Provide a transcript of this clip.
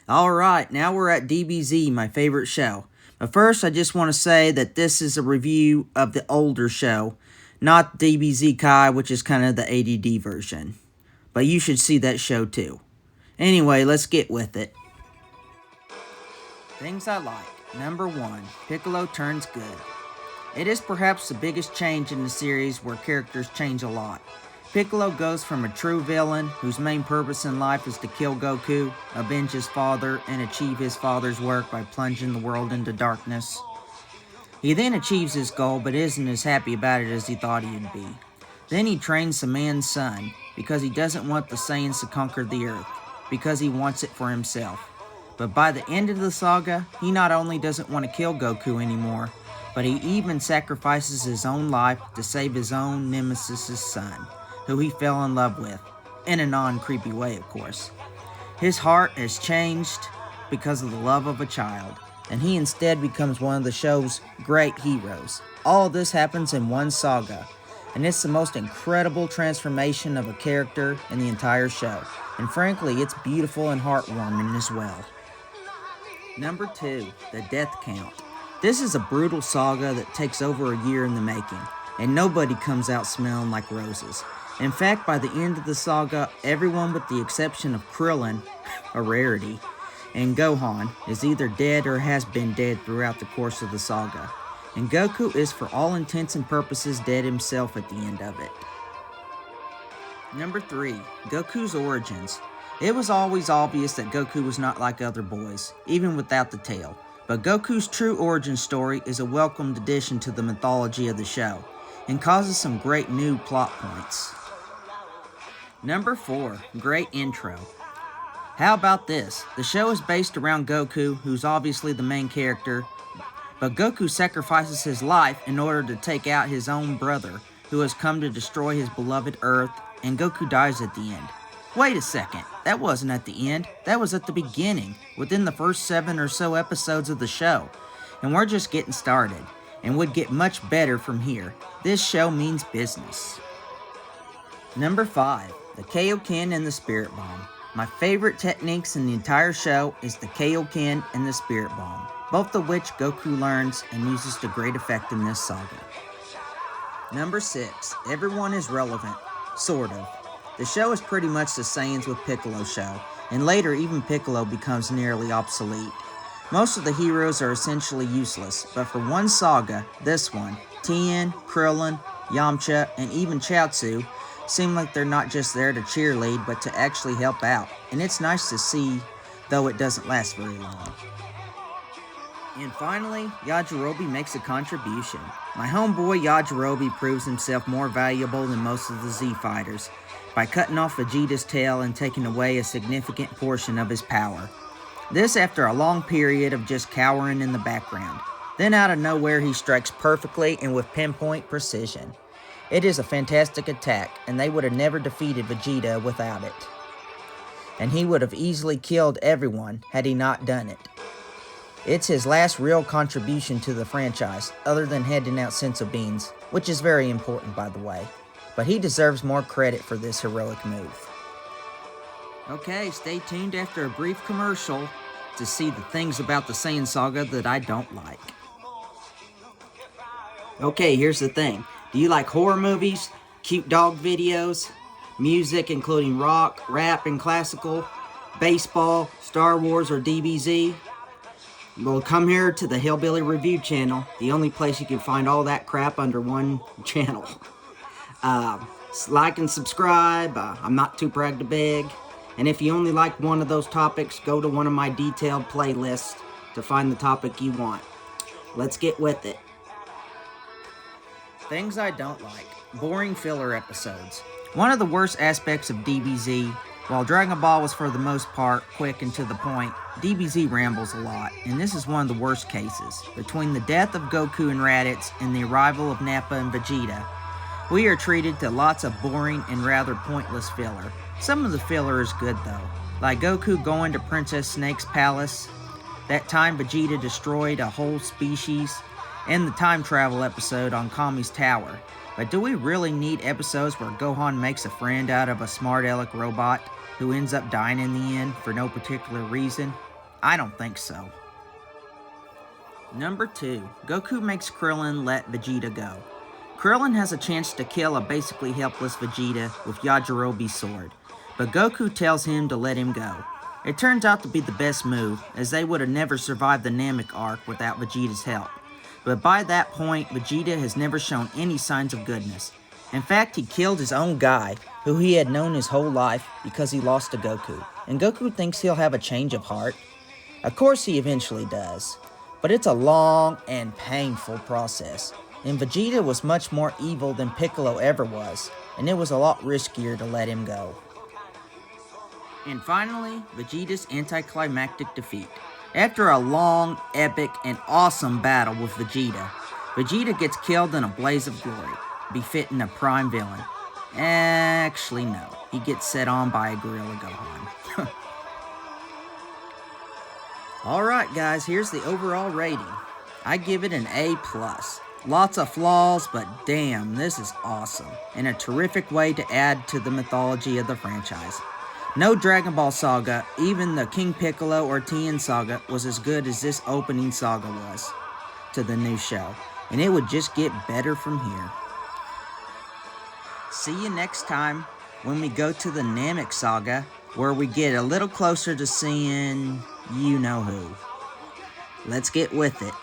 Alright, now we're at DBZ, my favorite show. But first, I just want to say that this is a review of the older show, not DBZ Kai, which is kind of the ADD version. But you should see that show too. Anyway, let's get with it. Things I like. Number 1, Piccolo turns good. It is perhaps the biggest change in the series where characters change a lot. Piccolo goes from a true villain whose main purpose in life is to kill Goku, avenge his father, and achieve his father's work by plunging the world into darkness. He then achieves his goal but isn't as happy about it as he thought he'd be. Then he trains the man's son because he doesn't want the Saiyans to conquer the Earth, because he wants it for himself. But by the end of the saga, he not only doesn't want to kill Goku anymore, but he even sacrifices his own life to save his own nemesis' son, who he fell in love with, in a non-creepy way, of course. His heart has changed because of the love of a child, and he instead becomes one of the show's great heroes. All this happens in one saga, and it's the most incredible transformation of a character in the entire show, and frankly, it's beautiful and heartwarming as well. Number 2, The Death Count. This is a brutal saga that takes over a year in the making, and nobody comes out smelling like roses. In fact, by the end of the saga, everyone with the exception of Krillin, a rarity, and Gohan is either dead or has been dead throughout the course of the saga. And Goku is for all intents and purposes dead himself at the end of it. Number 3, Goku's origins. It was always obvious that Goku was not like other boys, even without the tail. But Goku's true origin story is a welcomed addition to the mythology of the show, and causes some great new plot points. Number 4, great intro. How about this? The show is based around Goku, who's obviously the main character, but Goku sacrifices his life in order to take out his own brother, who has come to destroy his beloved Earth, and Goku dies at the end. Wait a second, that wasn't at the end, that was at the beginning, within the first 7 or so episodes of the show, and we're just getting started, and would get much better from here. This show means business. Number 5, the Kaioken and the Spirit Bomb. My favorite techniques in the entire show is the Kaioken and the Spirit Bomb, both of which Goku learns and uses to great effect in this saga. Number 6, everyone is relevant, sort of. The show is pretty much the Saiyans with Piccolo show, and later even Piccolo becomes nearly obsolete. Most of the heroes are essentially useless, but for one saga, this one, Tien, Krillin, Yamcha, and even Chaozu seem like they're not just there to cheerlead, but to actually help out, and it's nice to see, though it doesn't last very long. And finally, Yajirobe makes a contribution. My homeboy Yajirobe proves himself more valuable than most of the Z fighters, by cutting off Vegeta's tail and taking away a significant portion of his power. This after a long period of just cowering in the background. Then out of nowhere he strikes perfectly and with pinpoint precision. It is a fantastic attack, and they would have never defeated Vegeta without it. And he would have easily killed everyone had he not done it. It's his last real contribution to the franchise, other than handing out senzu beans, which is very important by the way. But he deserves more credit for this heroic move. Okay, stay tuned after a brief commercial to see the things about the Sayain Saga that I don't like. Okay, here's the thing. Do you like horror movies, cute dog videos, music including rock, rap, and classical, baseball, Star Wars, or DBZ? Well, come here to the Hillbilly Review channel, the only place you can find all that crap under one channel. Like and subscribe, I'm not too proud to beg. And if you only like one of those topics, go to one of my detailed playlists to find the topic you want. Let's get with it. Things I don't like. Boring filler episodes. One of the worst aspects of DBZ, while Dragon Ball was for the most part quick and to the point, DBZ rambles a lot, and this is one of the worst cases. Between the death of Goku and Raditz and the arrival of Nappa and Vegeta, we are treated to lots of boring and rather pointless filler. Some of the filler is good though, like Goku going to Princess Snake's palace, that time Vegeta destroyed a whole species, and the time travel episode on Kami's tower. But do we really need episodes where Gohan makes a friend out of a smart aleck robot who ends up dying in the end for no particular reason? I don't think so. Number 2. Goku makes Krillin let Vegeta go. Krillin has a chance to kill a basically helpless Vegeta with Yajirobe's sword, but Goku tells him to let him go. It turns out to be the best move, as they would have never survived the Namek arc without Vegeta's help. But by that point, Vegeta has never shown any signs of goodness. In fact, he killed his own guy, who he had known his whole life, because he lost to Goku. And Goku thinks he'll have a change of heart. Of course he eventually does, but it's a long and painful process. And Vegeta was much more evil than Piccolo ever was, and it was a lot riskier to let him go. And finally, Vegeta's anticlimactic defeat. After a long, epic, and awesome battle with Vegeta, Vegeta gets killed in a blaze of glory, befitting a prime villain. Actually, no. He gets set on by a Gorilla Gohan. Alright guys, here's the overall rating. I give it an A+. Lots of flaws, but damn, this is awesome, and a terrific way to add to the mythology of the franchise. No Dragon Ball Saga, even the King Piccolo or Tien Saga, was as good as this opening saga was to the new show, and it would just get better from here. See you next time when we go to the Namek Saga, where we get a little closer to seeing you know who. Let's get with it.